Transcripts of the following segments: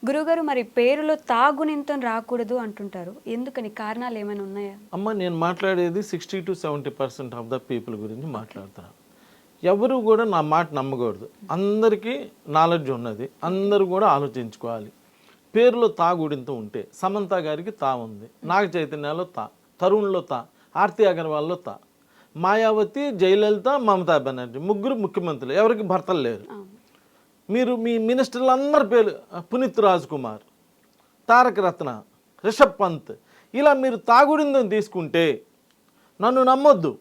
గురుగారు మరి పేరులో తాగునింతం రాకూడదు అంటుంటారు. ఎందుకని? కారణాలు ఏమైనా ఉన్నాయా? అమ్మ నేను మాట్లాడేది 60-70% ఆఫ్ ద పీపుల్ గురించి మాట్లాడుతున్నాను. ఎవరు కూడా నా మాట నమ్మకూడదు. అందరికీ నాలెడ్జ్ ఉన్నది, అందరూ కూడా ఆలోచించుకోవాలి. పేరులో తాగుడింత ఉంటే సమంత గారికి తా ఉంది, నాగ చైతన్యలో తా, తరుణ్లో తా, ఆర్తి అగర్వాల్లో తా, మాయావతి, జయలలిత, మమతా బెనర్జీ ముగ్గురు ముఖ్యమంత్రులు, ఎవరికి భర్తలు లేరు. మీరు మీ మినిస్టర్లు అందరి పేరు పునీత్ రాజ్ కుమార్, తారక రత్న, రిషబ్ పంత్, ఇలా మీరు తాగుడిందని తీసుకుంటే నన్ను నమ్మొద్దు.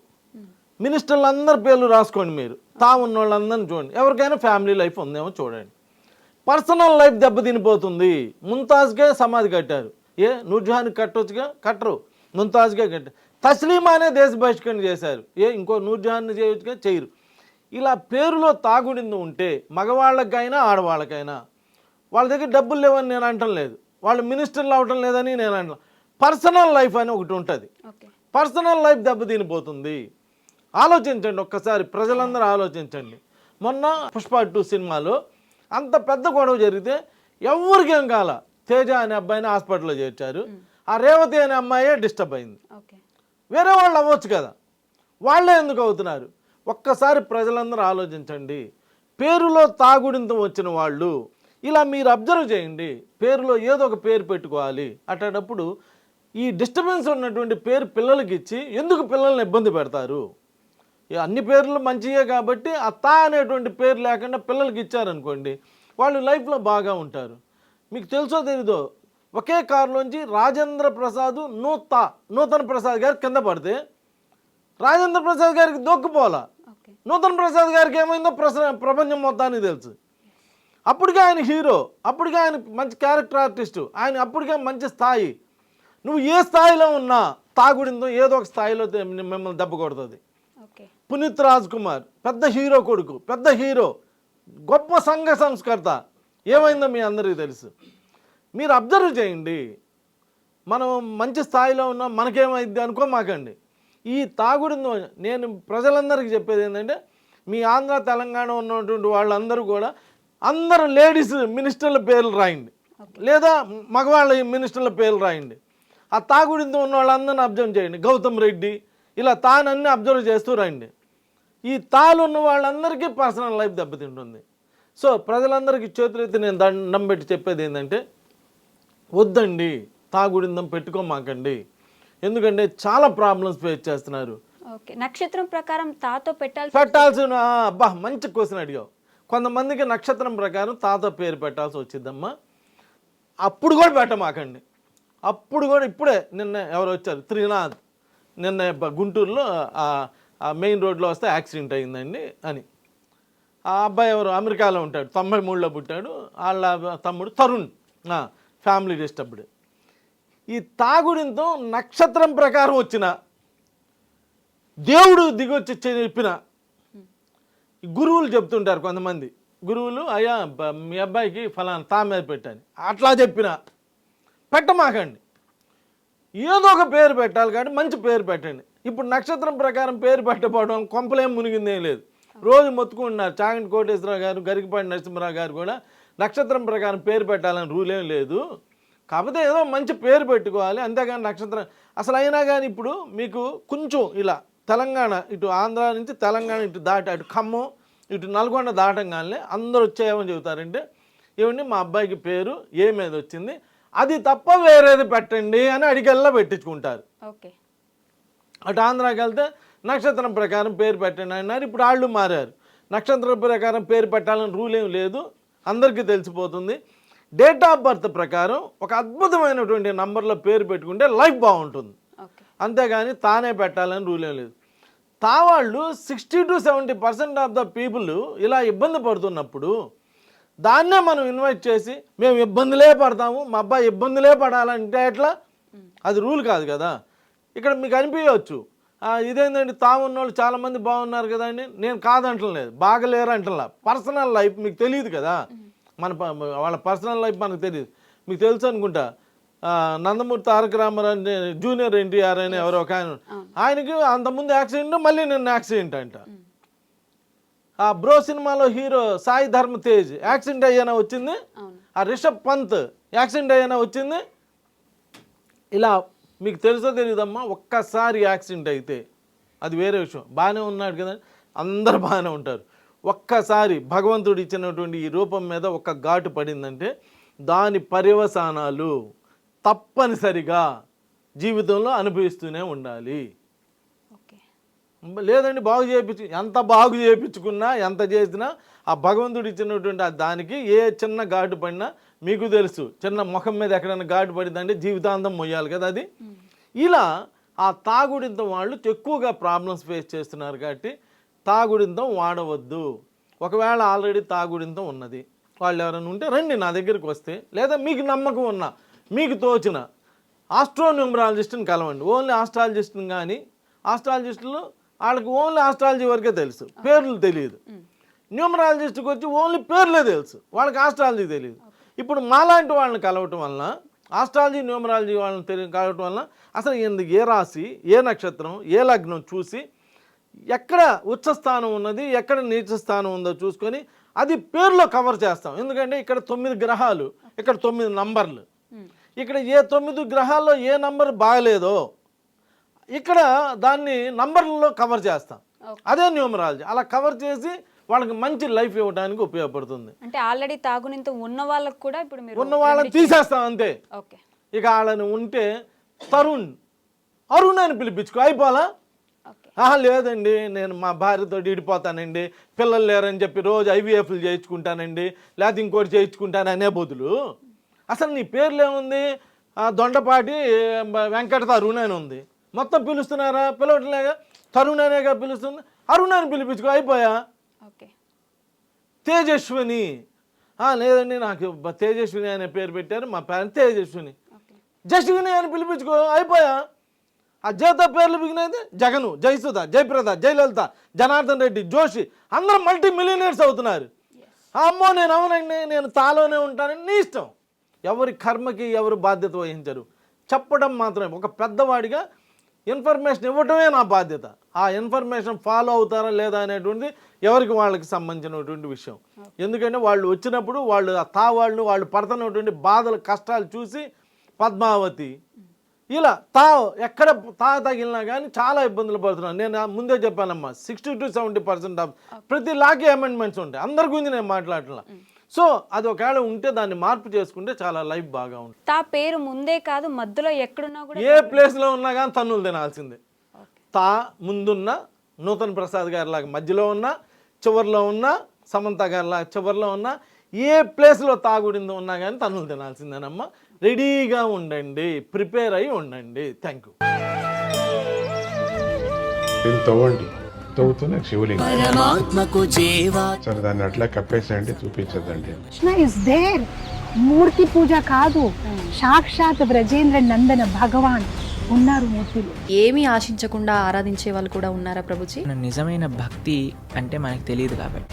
మినిస్టర్లు అందరి పేర్లు రాసుకోండి, మీరు తా ఉన్న వాళ్ళందరినీ చూడండి. ఎవరికైనా ఫ్యామిలీ లైఫ్ ఉందేమో చూడండి. Personal life దెబ్బతినిపోతుంది. ముంతాజ్గా సమాధి కట్టారు, నూర్జహాన్కి కట్టొచ్చుగా, కట్టరు, ముంతాజ్గా కట్టారు. తస్లీమానే దేశ బహిష్కరణ చేశారు, ఇంకో నూర్జహాన్ని చేయొచ్చుగా, చేయరు. ఇలా పేరులో తాగుడింది ఉంటే మగవాళ్ళకైనా ఆడవాళ్ళకైనా వాళ్ళ దగ్గర డబ్బులు లేవని నేను అంటం లేదు, వాళ్ళు మినిస్టర్లు అవటం లేదని నేను అంటాను. పర్సనల్ లైఫ్ అని ఒకటి ఉంటుంది, పర్సనల్ లైఫ్ దెబ్బతినిపోతుంది. ఆలోచించండి ఒక్కసారి, ప్రజలందరూ ఆలోచించండి. మొన్న పుష్ప 2 సినిమాలో అంత పెద్ద గొడవ జరిగితే ఎవరికేం కాల. తేజ అనే అబ్బాయిని హాస్పిటల్లో చేర్చారు, ఆ రేవతి అనే అమ్మాయే డిస్టర్బ్ అయింది. వేరే వాళ్ళు అవ్వచ్చు కదా, వాళ్ళే ఎందుకు అవుతున్నారు? ఒక్కసారి ప్రజలందరూ ఆలోచించండి. పేరులో తాగుడింత వచ్చిన వాళ్ళు ఇలా మీరు అబ్జర్వ్ చేయండి. పేరులో ఏదో ఒక పేరు పెట్టుకోవాలి. అట్టేటప్పుడు ఈ డిస్టర్బెన్స్ ఉన్నటువంటి పేరు పిల్లలకి ఇచ్చి ఎందుకు పిల్లల్ని ఇబ్బంది పెడతారు? అన్ని పేర్లు మంచియే కాబట్టి ఆ తా అనేటువంటి పేరు లేకుండా పిల్లలకి ఇచ్చారనుకోండి, వాళ్ళు లైఫ్లో బాగా ఉంటారు. మీకు తెలుసో తెలీదో, ఒకే కారులోంచి రాజేంద్ర ప్రసాద్ నూతన ప్రసాద్ గారు కింద పడితే రాజేంద్ర ప్రసాద్ గారికి దొక్కుపోలా, నూతన ప్రసాద్ గారికి ఏమైందో ప్రపంచం మొత్తానికి తెలుసు. అప్పటికే ఆయన హీరో, అప్పటికే ఆయన మంచి క్యారెక్టర్ ఆర్టిస్టు, ఆయన అప్పటికే మంచి స్థాయి. నువ్వు ఏ స్థాయిలో ఉన్నా తాగుడిందో ఏదో ఒక స్థాయిలో మిమ్మల్ని దెబ్బ కొడుతుంది. పునీత్ రాజ్ కుమార్ పెద్ద హీరో కొడుకు, పెద్ద హీరో, గొప్ప సంఘ సంస్కర్త, ఏమైందో మీ అందరికీ తెలుసు. మీరు అబ్జర్వ్ చేయండి. మనం మంచి స్థాయిలో ఉన్నాం, మనకేమైంది అనుకోమాకండి. ఈ తాగుడిందో నేను ప్రజలందరికీ చెప్పేది ఏంటంటే, మీ ఆంధ్ర తెలంగాణ ఉన్నటువంటి వాళ్ళందరూ కూడా అందరూ లేడీస్ మినిస్టర్ల పేర్లు రాయండి, లేదా మగవాళ్ళ మినిస్టర్ల పేర్లు రాయండి. ఆ తాగుడిందో ఉన్న వాళ్ళందరినీ అబ్జర్వ్ చేయండి. గౌతమ్ రెడ్డి, ఇలా తానన్నీ అబ్జర్వ్ చేస్తూ రండి. ఈ తాలు ఉన్న వాళ్ళందరికీ పర్సనల్ లైఫ్ దెబ్బతింటుంది. సో ప్రజలందరికీ చేతులెత్తి నేను దండం పెట్టి చెప్పేది ఏంటంటే, వద్దండి, తాగుడిందం పెట్టుకోమాకండి. ఎందుకంటే చాలా ప్రాబ్లమ్స్ ఫేస్ చేస్తున్నారు. నక్షత్రం ప్రకారం తాతో పెట్టాల్సిన అబ్బా మంచి క్వశ్చన్ అడిగావు. కొంతమందికి నక్షత్రం ప్రకారం తాతో పేరు పెట్టాల్సి వచ్చిందమ్మా. అప్పుడు కూడా పెట్టమాకండి. అప్పుడు కూడా ఇప్పుడే నిన్న ఎవరు వచ్చారు, త్రినాథ్, నిన్న గుంటూరులో మెయిన్ రోడ్లో వస్తే యాక్సిడెంట్ అయిందండి అని. ఆ అబ్బాయి ఎవరు అమెరికాలో ఉంటాడు, 93లో పుట్టాడు. వాళ్ళ తమ్ముడు తరుణ్ ఫ్యామిలీ డిస్టర్బ్డ్. ఈ తాగుడింతో నక్షత్రం ప్రకారం వచ్చిన దేవుడు దిగొచ్చి చెప్పిన గురువులు చెప్తుంటారు కొంతమంది గురువులు, అయ్యా మీ అబ్బాయికి ఫలానా తా మీద పెట్టాను అట్లా చెప్పిన పెట్టమాకండి. ఏదో ఒక పేరు పెట్టాలి కాబట్టి మంచి పేరు పెట్టండి. ఇప్పుడు నక్షత్రం ప్రకారం పేరు పెట్టకపోవడం కొంపలేం మునిగిందేం లేదు. రోజు మొత్తుకుంటున్నారు. చాగంటి కోటేశ్వరరావు గారు, గరికపాటి నరసింహరావు గారు కూడా నక్షత్రం ప్రకారం పేరు పెట్టాలని రూల్ ఏం లేదు, కాకపోతే ఏదో మంచి పేరు పెట్టుకోవాలి అంతేగాని నక్షత్రం అసలు అయినా కానీ ఇప్పుడు మీకు కొంచెం ఇలా తెలంగాణ ఇటు ఆంధ్ర నుంచి తెలంగాణ ఇటు దాటి అటు ఖమ్మం ఇటు నల్గొండ దాటంగానే అందరూ వచ్చేయమని చెబుతారంటే, ఏమండి మా అబ్బాయికి పేరు ఏ మీద వచ్చింది, అది తప్ప వేరేది పెట్టండి అని అడిగల్లా పెట్టించుకుంటారు. అటు ఆంధ్రాకి వెళ్తే నక్షత్రం ప్రకారం పేరు పెట్టండి అన్నారు. ఇప్పుడు వాళ్ళు మారారు. నక్షత్రం ప్రకారం పేరు పెట్టాలని రూల్ ఏం లేదు, అందరికీ తెలిసిపోతుంది. డేట్ ఆఫ్ బర్త్ ప్రకారం ఒక అద్భుతమైనటువంటి నంబర్లో పేరు పెట్టుకుంటే లైఫ్ బాగుంటుంది, అంతేగాని తానే పెట్టాలని రూల్ ఏం లేదు. తావాళ్ళు 60-70% ఆఫ్ ద పీపుల్ ఇలా ఇబ్బంది పడుతున్నప్పుడు దాన్నే మనం ఇన్వైట్ చేసి మేము ఇబ్బందులే పడతాము, మా అబ్బాయి ఇబ్బందులే పడాలంటే ఎట్లా? అది రూల్ కాదు కదా. ఇక్కడ మీకు అనిపించవచ్చు ఇదేంటండి తామున్న వాళ్ళు చాలామంది బాగున్నారు కదండి, నేను కాదంటలేదు, బాగలేరు అంటలా. పర్సనల్ లైఫ్ మీకు తెలియదు కదా, వాళ్ళ పర్సనల్ లైఫ్ మనకు తెలియదు. మీకు తెలుసు అనుకుంటా, నందమూరి తారక రామారావు జూనియర్ ఎన్టీఆర్ అని ఎవరో ఒక ఆయన, ఆయనకి అంతకుముందు యాక్సిడెంట్, మళ్ళీ నిన్న యాక్సిడెంట్ అంట. ఆ బ్రో సినిమాలో హీరో సాయి ధర్మ తేజ్ యాక్సిడెంట్ అయ్యానా వచ్చింది, ఆ రిషబ్ పంత్ యాక్సిడెంట్ అయ్యానా వచ్చింది. ఇలా మీకు తెలుసో తెలియదమ్మా, ఒక్కసారి యాక్సిడెంట్ అయితే అది వేరే విషయం, బాగానే ఉన్నాడు కదా, అందరు బాగానే ఉంటారు. ఒక్కసారి భగవంతుడు ఇచ్చినటువంటి ఈ రూపం మీద ఒక్క ఘాటు పడిందంటే దాని పర్యవసానాలు తప్పనిసరిగా జీవితంలో అనుభవిస్తూనే ఉండాలి. ఓకే. లేదండి బాగు చేయించు, ఎంత బాగు చేయించుకున్నా ఎంత చేసినా ఆ భగవంతుడు ఇచ్చినటువంటి దానికి ఏ చిన్న ఘాటు పడినా మీకు తెలుసు, చిన్న ముఖం మీద ఎక్కడైనా ఘాటు పడిందంటే జీవితాంతం మొయ్యాలి కదా అది. ఇలా ఆ తాగుడింతం వాళ్ళు ఎక్కువగా ప్రాబ్లమ్స్ ఫేస్ చేస్తున్నారు కాబట్టి తాగుడింతం వాడవద్దు. ఒకవేళ ఆల్రెడీ తాగుడింతం ఉన్నది వాళ్ళు ఎవరైనా ఉంటే రండి నా దగ్గరికి వస్తే, లేదా మీకు నమ్మకం ఉన్న మీకు తోచిన ఆస్ట్రోన్యూమరాలజిస్ట్ని కలవండి. ఓన్లీ ఆస్ట్రాలజిస్ట్ని కానీ ఆస్ట్రాలజిస్టులు వాళ్ళకి ఓన్లీ ఆస్ట్రాలజీ వరకే తెలుసు, పేర్లు తెలియదు. న్యూమరాలజిస్ట్కి వచ్చి ఓన్లీ పేర్లే తెలుసు, వాళ్ళకి ఆస్ట్రాలజీ తెలియదు. ఇప్పుడు మాలాంటి వాళ్ళని కలవటం వలన, ఆస్ట్రాలజీ న్యూమరాలజీ వాళ్ళని కలవటం వలన అసలు ఏ రాశి ఏ నక్షత్రం ఏ లగ్నం చూసి ఎక్కడ ఉచ్చస్థానం ఉన్నది ఎక్కడ నీచ స్థానం ఉందో చూసుకొని అది పేరులో కవర్ చేస్తాం. ఎందుకంటే ఇక్కడ 9 గ్రహాలు, ఇక్కడ 9 నంబర్లు, ఇక్కడ ఏ 9 గ్రహాల్లో ఏ నంబర్ బాగలేదో ఇక్కడ దాన్ని నంబర్లలో కవర్ చేస్తాం. అదే న్యూమరాలజీ. అలా కవర్ చేసి వాళ్ళకి మంచి లైఫ్ ఇవ్వడానికి ఉపయోగపడుతుంది. అంటే ఆల్రెడీ తాగునింత ఉన్న వాళ్ళకి కూడా ఇప్పుడు మీరు ఉన్న వాళ్ళని తీసేస్తాం అంతే. ఓకే. ఇక వాళ్ళని ఉంటే తరుణ్ అరుణ్ అని పిలిపించుకో అయిపోలా. లేదండి నేను మా భార్యతో ఇడిపోతానండి, పిల్లలు లేరని చెప్పి రోజు IVFలు చేయించుకుంటానండి, లేకపోతే ఇంకోటి చేయించుకుంటాను అనే బదులు అసలు నీ పేర్లు ఏముంది, దొండపాటి వెంకట తరుణ్ అని ఉంది, మొత్తం పిలుస్తున్నారా, పిలవట్లేగా, తరుణ్ అనేగా పిలుస్తుంది, అరుణ్ అని పిలిపించుకో అయిపోయా. ఓకే. తేజస్విని లేదండి నాకు తేజస్విని అనే పేరు పెట్టారు మా పేరెంట్, తేజస్విని జస్విని అని పిలిపించుకో అయిపోయా. ఆ జేత పేర్లు బిగినైతే జగను, జయసుధ, జయప్రద, జయలలిత, జనార్దన్ రెడ్డి, జోషి అందరూ మల్టీ మిలియనర్స్ అవుతున్నారు. అమ్మో నేను అవునండి నేను తాలోనే ఉంటానని నీ ఇష్టం. ఎవరి కర్మకి ఎవరు బాధ్యత వహించరు, చెప్పడం మాత్రమే. ఒక పెద్దవాడిగా ఇన్ఫర్మేషన్ ఇవ్వటమే నా బాధ్యత. ఆ ఇన్ఫర్మేషన్ ఫాలో అవుతారా లేదా అనేటువంటిది ఎవరికి వాళ్ళకి సంబంధించినటువంటి విషయం. ఎందుకంటే వాళ్ళు వచ్చినప్పుడు వాళ్ళు ఆ వాళ్ళు పడుతున్నటువంటి బాధలు కష్టాలు చూసి పద్మావతి ఇలా ఎక్కడ తగిలినా కానీ చాలా ఇబ్బందులు పడుతున్నాను. నేను ముందే చెప్పానమ్మా 60 to 70% ఆఫ్ ప్రతి లాకి అమెండ్మెంట్స్ ఉంటాయి, అందరి గురించి నేను మాట్లాడట్లా. సో అది ఒకవేళ ఉంటే దాన్ని మార్పు చేసుకుంటే చాలా లైఫ్ బాగా ఉంటుంది. తా పేరు ముందే కాదు మధ్యలో ఎక్కడున్నా కూడా ఏ ప్లేస్లో ఉన్నా కానీ తన్నులు తినాల్సిందే. తా ముందున్న నూతన్ ప్రసాద్ గారి లాగా మధ్యలో ఉన్న, చివరిలో ఉన్న సమంత గారి లాగా చివరిలో ఉన్న, ఏ ప్లేస్లో తాగుడిందో ఉన్నా కానీ తన్నులు తినాల్సిందేనమ్మా. రెడీగా ఉండండి, ప్రిపేర్ అయి ఉండండి. Thank you. తవ్వండి, తవ్వుతూనే శివలింగం సరే దాన్ని అట్లా కప్పేసేయండి, చూపించదండి. Is there. మూర్తి పూజ కాదు, సాక్షాత్ బ్రజేంద్ర నందన భగవాన్ ఉన్నారు మూర్తిలో. ఏమీ ఆశించకుండా ఆరాధించే వాళ్ళు కూడా ఉన్నారా ప్రభుజీ? నిజమైన భక్తి అంటే మనకు తెలియదు కాబట్టి